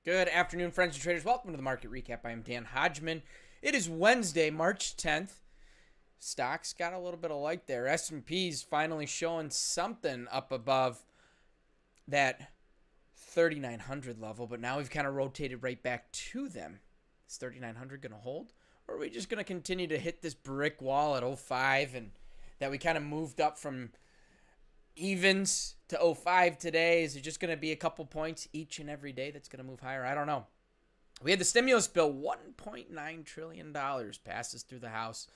Good afternoon, friends and traders. Welcome to the Market Recap. I am Dan Hodgman. It is Wednesday, March 10th. Stocks got a little bit of light there. S&P's finally showing something up above that 3,900 level, but now we've kind of rotated right back to them. Is 3,900 going to hold? Or are we just going to continue to hit this brick wall at 05 and that we kind of moved up from evens to 05 today? Is it just going to be a couple points each and every day that's going to move higher? I don't know. We had the stimulus bill, $1.9 trillion passes through the House.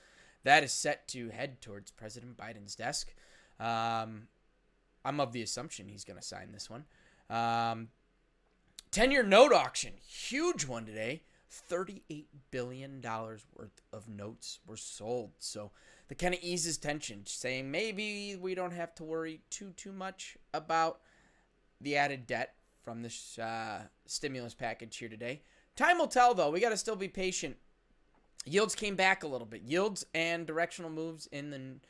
That is set to head towards President Biden's desk. I'm of the assumption he's going to sign this one. 10-year note auction, huge one today. $38 billion worth of notes were sold. So that kind of eases tension, saying maybe we don't have to worry too much about the added debt from this stimulus package here today. Time will tell, though. We got to still be patient. Yields came back a little bit. Yields and directional moves in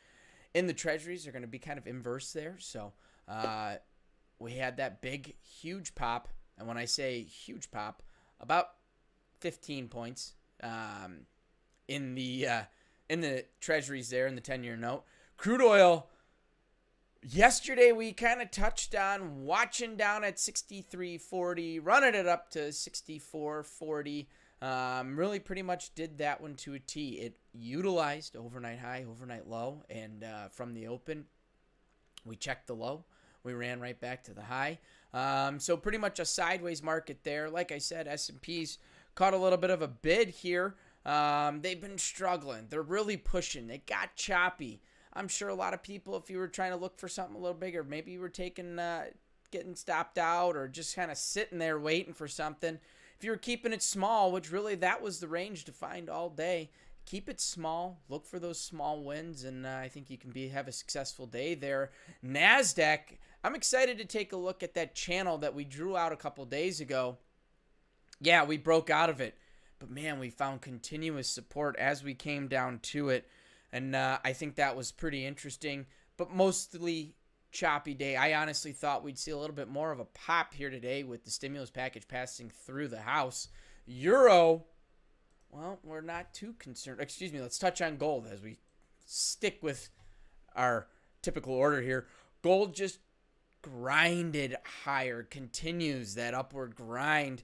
the treasuries are going to be kind of inverse there. So we had that big, huge pop. And when I say huge pop, about 15 points in the treasuries there in the 10-year note. Crude oil, yesterday we kind of touched on watching down at 63.40, running it up to 64.40. Really pretty much did that one to a T. It utilized overnight high, overnight low, and from the open, we checked the low. We ran right back to the high. So pretty much a sideways market there. Like I said, S&P's caught a little bit of a bid here. They've been struggling. They're really pushing. It got choppy. I'm sure a lot of people, if you were trying to look for something a little bigger, maybe you were getting stopped out or just kind of sitting there waiting for something. If you were keeping it small, which really that was the range to find all day, keep it small. Look for those small wins, and I think you can have a successful day there. Nasdaq, I'm excited to take a look at that channel that we drew out a couple days ago. Yeah, we broke out of it, but man, we found continuous support as we came down to it, and I think that was pretty interesting, but mostly choppy day. I honestly thought we'd see a little bit more of a pop here today with the stimulus package passing through the House. Euro, well, we're not too concerned. Excuse me, let's touch on gold as we stick with our typical order here. Gold just grinded higher, continues that upward grind.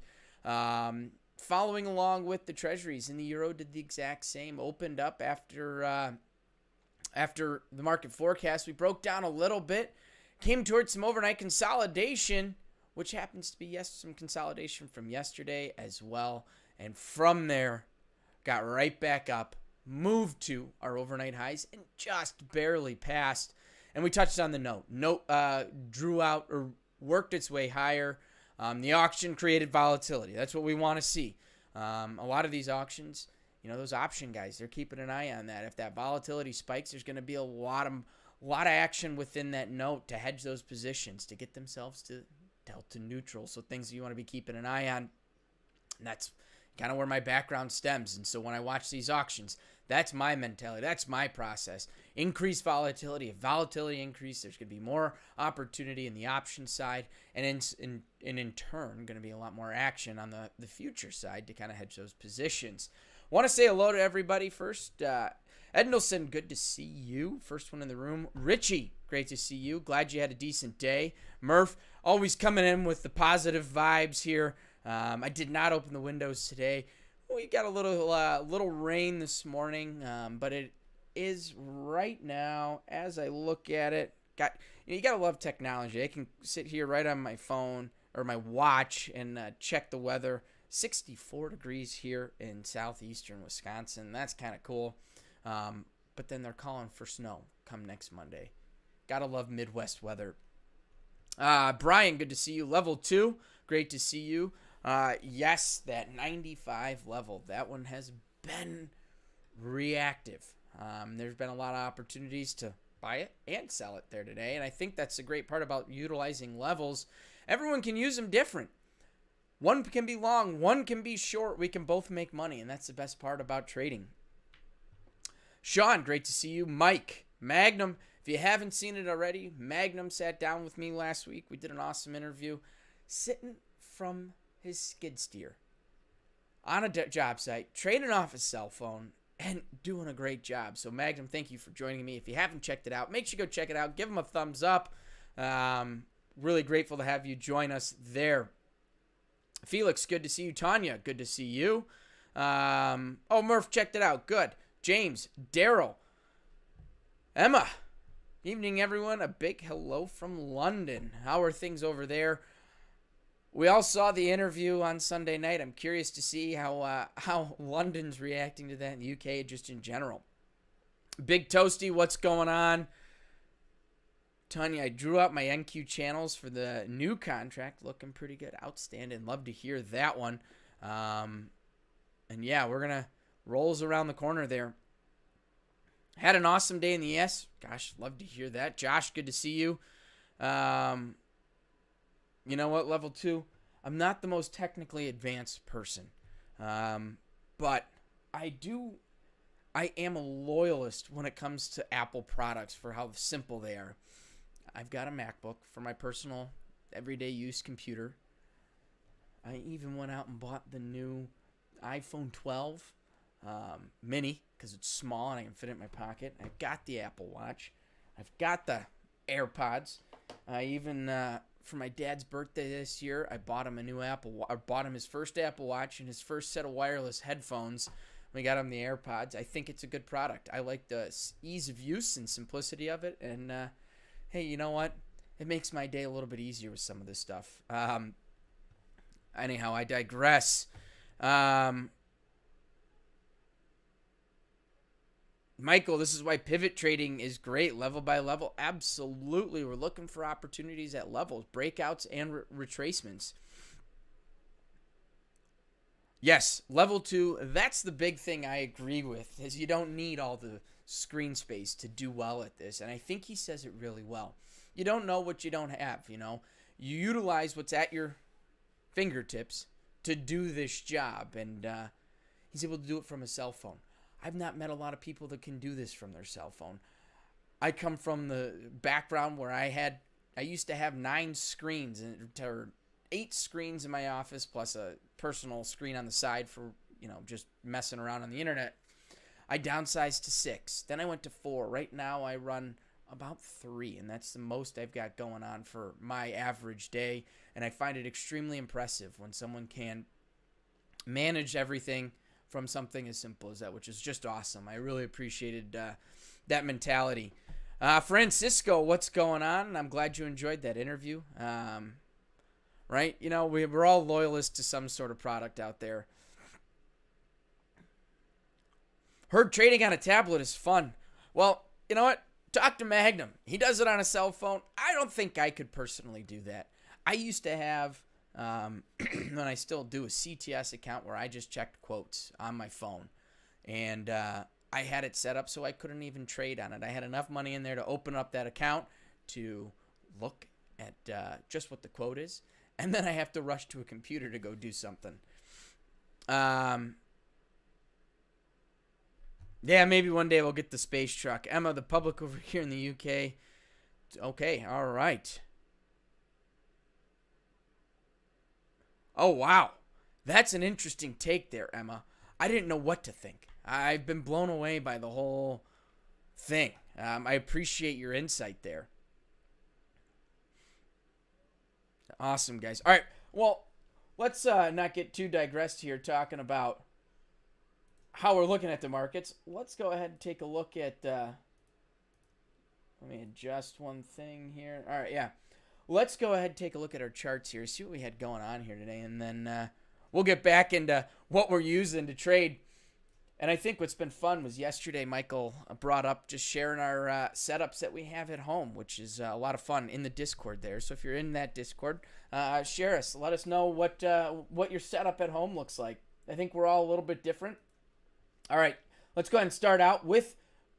Following along with the treasuries, and the euro did the exact same. Opened up after the market forecast. We broke down a little bit, came towards some overnight consolidation, which happens to be some consolidation from yesterday as well. And from there, got right back up, moved to our overnight highs, and just barely passed. And we touched on the note. Note drew out or worked its way higher. The auction created volatility. That's what we want to see. A lot of these auctions, those option guys, they're keeping an eye on that. If that volatility spikes, there's going to be a lot of action within that note to hedge those positions, to get themselves to delta neutral. So things that you want to be keeping an eye on. And that's kind of where my background stems. And so when I watch these auctions, that's my mentality. That's my process. Increase volatility. If volatility increases, there's going to be more opportunity in the option side. And in turn, going to be a lot more action on the future side to kind of hedge those positions. Want to say hello to everybody first. Ed Nelson, good to see you. First one in the room. Richie, great to see you. Glad you had a decent day. Murph, always coming in with the positive vibes here. I did not open the windows today. We got a little rain this morning, but it is right now, as I look at it, you gotta love technology. I can sit here right on my phone or my watch and check the weather. 64 degrees here in southeastern Wisconsin. That's kind of cool. But then they're calling for snow come next Monday. Gotta love Midwest weather. Brian, good to see you. Level 2, great to see you. Yes, that 95 level, that one has been reactive. There's been a lot of opportunities to buy it and sell it there today, and I think that's the great part about utilizing levels. Everyone can use them different. One can be long, one can be short. We can both make money, and that's the best part about trading. Sean, great to see you. Mike, Magnum, if you haven't seen it already, Magnum sat down with me last week. We did an awesome interview. Sitting from his skid steer on a job site, trading off his cell phone, and doing a great job. So, Magnum, thank you for joining me. If you haven't checked it out, make sure you go check it out. Give him a thumbs up. Really grateful to have you join us there. Felix, good to see you. Tanya, good to see you. Murph checked it out. Good. James, Daryl, Emma. Evening, everyone. A big hello from London. How are things over there? We all saw the interview on Sunday night. I'm curious to see how London's reacting to that in the UK, just in general. Big Toasty, what's going on? Tanya, I drew out my NQ channels for the new contract. Looking pretty good. Outstanding. Love to hear that one. And yeah, we're going to rolls around the corner there. Had an awesome day in the ES. Gosh, love to hear that. Josh, good to see you. You know what, level 2? I'm not the most technically advanced person. But I am a loyalist when it comes to Apple products for how simple they are. I've got a MacBook for my personal everyday use computer. I even went out and bought the new iPhone 12 mini because it's small and I can fit it in my pocket. I've got the Apple Watch. I've got the AirPods. I even for my dad's birthday this year, I bought him bought him his first Apple Watch and his first set of wireless headphones. We got him the AirPods. I think it's a good product. I like the ease of use and simplicity of it. And hey, you know what? It makes my day a little bit easier with some of this stuff. Anyhow, I digress. Michael, this is why pivot trading is great, level by level. Absolutely. We're looking for opportunities at levels, breakouts, and retracements. Yes, level 2, that's the big thing I agree with, is you don't need all the screen space to do well at this. And I think he says it really well. You don't know what you don't have, you know. You utilize what's at your fingertips to do this job. And he's able to do it from a cell phone. I've not met a lot of people that can do this from their cell phone. I come from the background where I used to have 9 screens or 8 screens in my office plus a personal screen on the side for, you know, just messing around on the internet. I downsized to 6. Then I went to 4. Right now I run about 3, and that's the most I've got going on for my average day. And I find it extremely impressive when someone can manage everything from something as simple as that, which is just awesome. I really appreciated that mentality. Francisco, what's going on? I'm glad you enjoyed that interview. Right? You know, we're all loyalists to some sort of product out there. Heard trading on a tablet is fun. Well, you know what? Talk to Magnum. He does it on a cell phone. I don't think I could personally do that. I used to have, and I still do, a CTS account where I just checked quotes on my phone. And I had it set up so I couldn't even trade on it. I had enough money in there to open up that account to look at just what the quote is. And then I have to rush to a computer to go do something. Yeah, maybe one day we'll get the space truck. Emma, the public over here in the UK. Okay, all right. Oh, wow. That's an interesting take there, Emma. I didn't know what to think. I've been blown away by the whole thing. I appreciate your insight there. Awesome, guys. All right, well, let's not get too digressed here talking about how we're looking at the markets. Let's go ahead and take a look at, let me adjust one thing here. All right, yeah. Let's go ahead and take a look at our charts here, see what we had going on here today, and then we'll get back into what we're using to trade. And I think what's been fun was yesterday Michael brought up just sharing our setups that we have at home, which is a lot of fun in the Discord there. So if you're in that Discord, share us. Let us know what your setup at home looks like. I think we're all a little bit different. All right, let's go ahead and start out with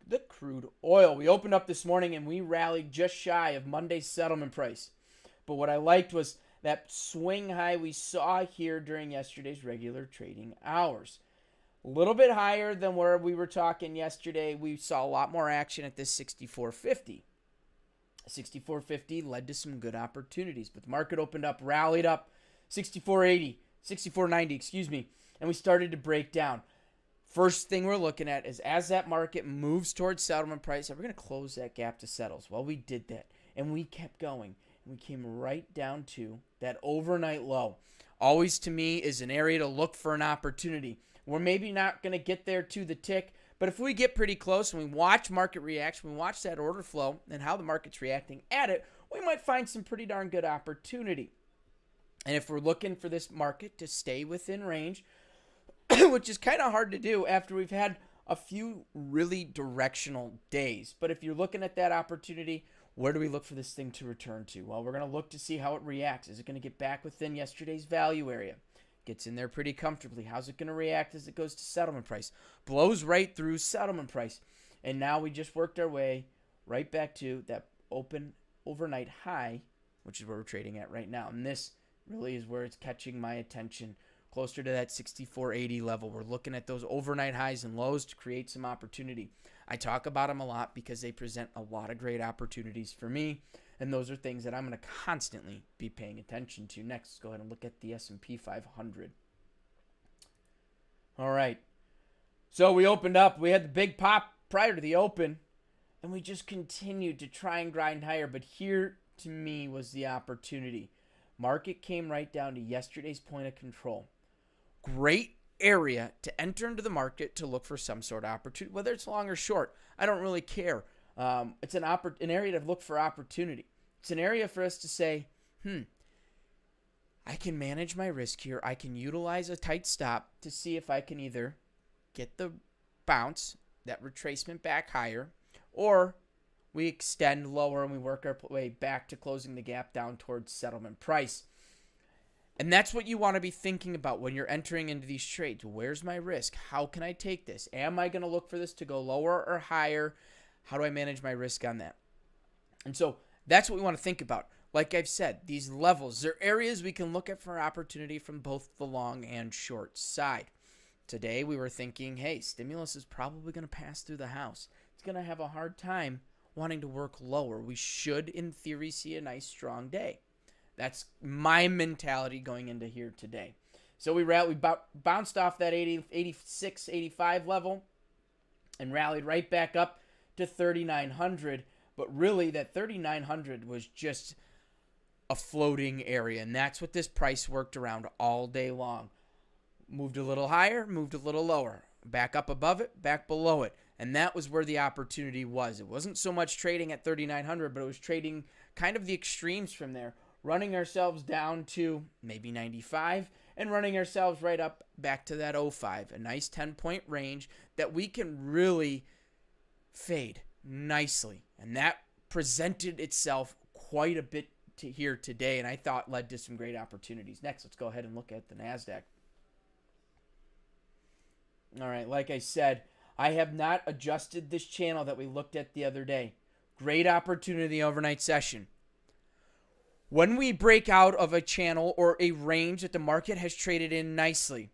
the crude oil. We opened up this morning and we rallied just shy of Monday's settlement price. But what I liked was that swing high we saw here during yesterday's regular trading hours. A little bit higher than where we were talking yesterday. We saw a lot more action at this 64.50. 64.50 led to some good opportunities. But the market opened up, rallied up, 64.80, 64.90, excuse me, and we started to break down. First thing we're looking at is as that market moves towards settlement price, are we going to close that gap to settles? Well, we did that, and we kept going. We came right down to that overnight low. Always, to me, is an area to look for an opportunity. We're maybe not going to get there to the tick, but if we get pretty close and we watch market reaction, we watch that order flow and how the market's reacting at it, we might find some pretty darn good opportunity. And if we're looking for this market to stay within range, which is kind of hard to do after we've had a few really directional days. But if you're looking at that opportunity, where do we look for this thing to return to? Well, we're going to look to see how it reacts. Is it going to get back within yesterday's value area? Gets in there pretty comfortably. How's it going to react as it goes to settlement price? Blows right through settlement price. And now we just worked our way right back to that open overnight high, which is where we're trading at right now. And this really is where it's catching my attention. Closer to that 64.80 level. We're looking at those overnight highs and lows to create some opportunity. I talk about them a lot because they present a lot of great opportunities for me, and those are things that I'm going to constantly be paying attention to. Next, let's go ahead and look at the S&P 500. All right. So we opened up. We had the big pop prior to the open, and we just continued to try and grind higher, but here, to me, was the opportunity. Market came right down to yesterday's point of control. Great area to enter into the market to look for some sort of opportunity, whether it's long or short. I don't really care. It's an area to look for opportunity. It's an area for us to say, I can manage my risk here. I can utilize a tight stop to see if I can either get the bounce, that retracement back higher, or we extend lower and we work our way back to closing the gap down towards settlement price. And that's what you want to be thinking about when you're entering into these trades. Where's my risk? How can I take this? Am I going to look for this to go lower or higher? How do I manage my risk on that? And so that's what we want to think about. Like I've said, these levels, they're areas we can look at for opportunity from both the long and short side. Today we were thinking, hey, stimulus is probably going to pass through the house. It's going to have a hard time wanting to work lower. We should, in theory, see a nice strong day. That's my mentality going into here today. So we bounced off that 86, 85 level and rallied right back up to 3,900. But really, that 3,900 was just a floating area, and that's what this price worked around all day long. Moved a little higher, moved a little lower. Back up above it, back below it. And that was where the opportunity was. It wasn't so much trading at 3,900, but it was trading kind of the extremes from there. Running ourselves down to maybe 95 and running ourselves right up back to that 05. A nice 10-point range that we can really fade nicely. And that presented itself quite a bit here today, and I thought led to some great opportunities. Next, let's go ahead and look at the Nasdaq. All right, like I said, I have not adjusted this channel that we looked at the other day. Great opportunity overnight session. When we break out of a channel or a range that the market has traded in nicely,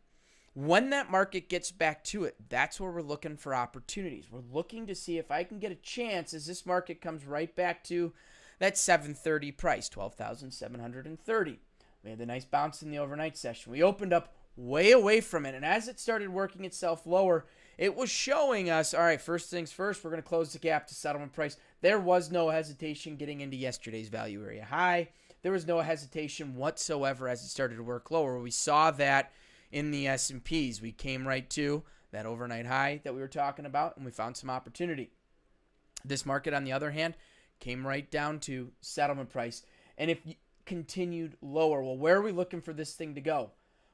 when that market gets back to it, that's where we're looking for opportunities. We're looking to see if I can get a chance as this market comes right back to that 730 price, 12,730. We had a nice bounce in the overnight session. We opened up way away from it, and as it started working itself lower, it was showing us, all right, first things first, we're going to close the gap to settlement price. There was no hesitation getting into yesterday's value area high. There was no hesitation whatsoever as it started to work lower. We saw that in the S&Ps. We came right to that overnight high that we were talking about, and we found some opportunity. This market, on the other hand, came right down to settlement price, and if continued lower. Well, where are we looking for this thing to go?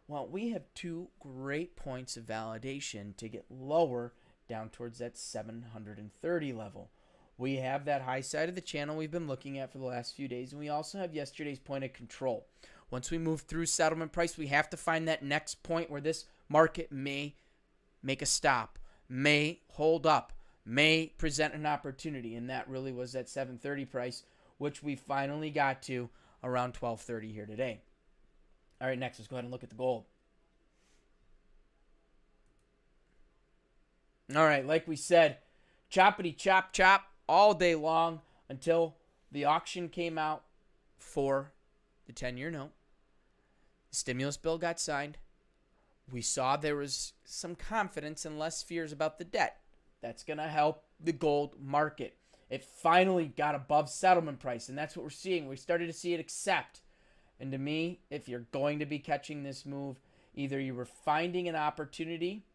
Well, we have two great points of validation to get lower down towards that 730 level. We have that high side of the channel we've been looking at for the last few days, and we also have yesterday's point of control. Once we move through settlement price, we have to find that next point where this market may make a stop, may hold up, may present an opportunity, and that really was that 730 price, which we finally got to around 1230 here today. All right, next, let's go ahead and look at the gold. All right, like we said, choppity chop chop all day long until the auction came out for the 10-year note. Stimulus bill got signed. We saw there was some confidence and less fears about the debt. That's going to help the gold market. It finally got above settlement price, and that's what we're seeing. We started to see it accept. And to me, if you're going to be catching this move, either you were finding an opportunity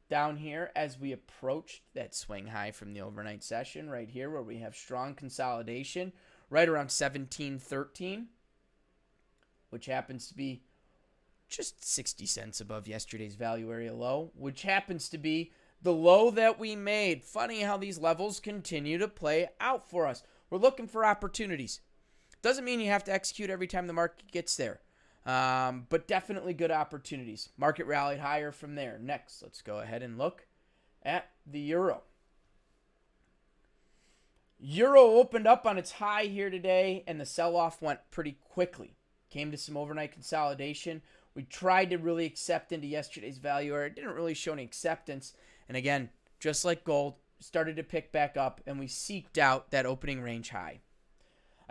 down here as we approached that swing high from the overnight session right here where we have strong consolidation right around 17.13, which happens to be just 60 cents above yesterday's value area low, which happens to be the low that we made. Funny how these levels continue to play out for us. We're looking for opportunities. Doesn't mean you have to execute every time the market gets there, but definitely good opportunities. Market rallied higher from there. Next, let's go ahead and look at the euro. Euro opened up on its high here today, and the sell-off went pretty quickly. Came to some overnight consolidation. We tried to really accept into yesterday's value area. It didn't really show any acceptance. And again, just like gold, started to pick back up, and we seeked out that opening range high.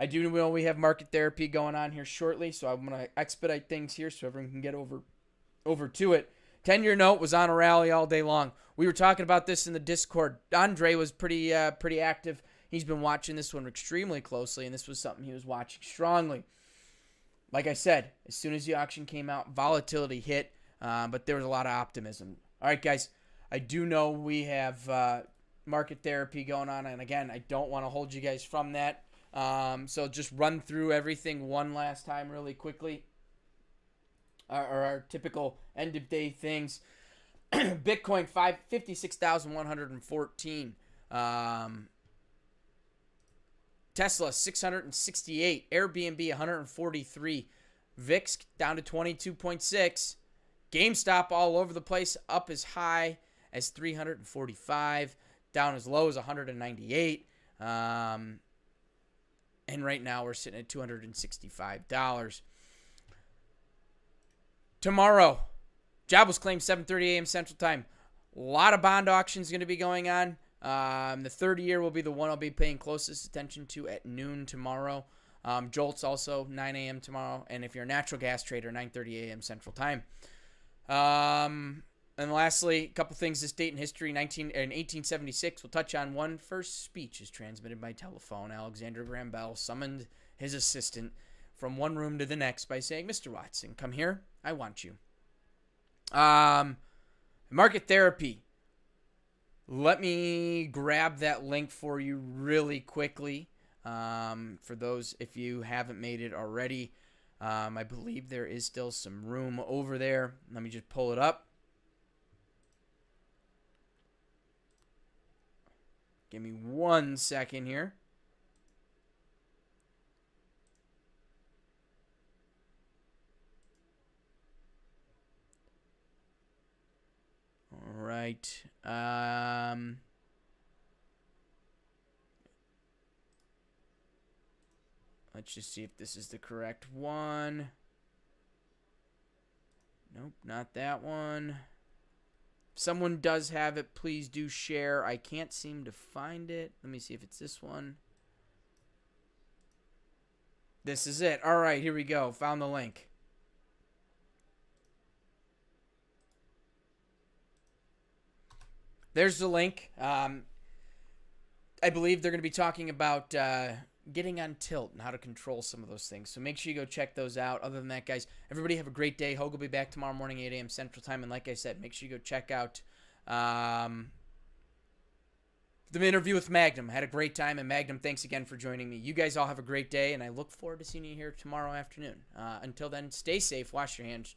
I do know we have market therapy going on here shortly, so I'm going to expedite things here so everyone can get over to it. 10-year note was on a rally all day long. We were talking about this in the Discord. Andre was pretty active. He's been watching this one extremely closely, and this was something he was watching strongly. Like I said, as soon as the auction came out, volatility hit, but there was a lot of optimism. All right, guys, I do know we have market therapy going on, and again, I don't want to hold you guys from that. So just run through everything one last time really quickly. Our typical end of day things. Bitcoin 56,114. Tesla 668. Airbnb 143. VIX down to 22.6. GameStop all over the place, up as high as 345, down as low as 198. And right now we're sitting at $265. Tomorrow, jobless claims 7:30 a.m. Central Time. A lot of bond auctions going to be going on. The 30-year will be the one I'll be paying closest attention to at noon tomorrow. Jolt's also 9 a.m. tomorrow. And if you're a natural gas trader, 9:30 a.m. Central Time. And lastly, a couple things this date in history. In 1876, we'll touch on one. First speech is transmitted by telephone. Alexander Graham Bell summoned his assistant from one room to the next by saying, "Mr. Watson, come here. I want you." Market therapy. Let me grab that link for you really quickly. For those, if you haven't made it already, I believe there is still some room over there. Let me just pull it up. Give me 1 second here. All right. Let's just see if this is the correct one. Nope, not that one. If someone does have it, please do share. I can't seem to find it. Let me see if it's this one. This is it. All right, here we go. Found the link. There's the link. I believe they're going to be talking about getting on tilt and how to control some of those things. So make sure you go check those out. Other than that, guys, everybody have a great day. Hogue will be back tomorrow morning, 8 a.m. Central Time. And like I said, make sure you go check out the interview with Magnum. I had a great time. And Magnum, thanks again for joining me. You guys all have a great day. And I look forward to seeing you here tomorrow afternoon. Until then, stay safe. Wash your hands.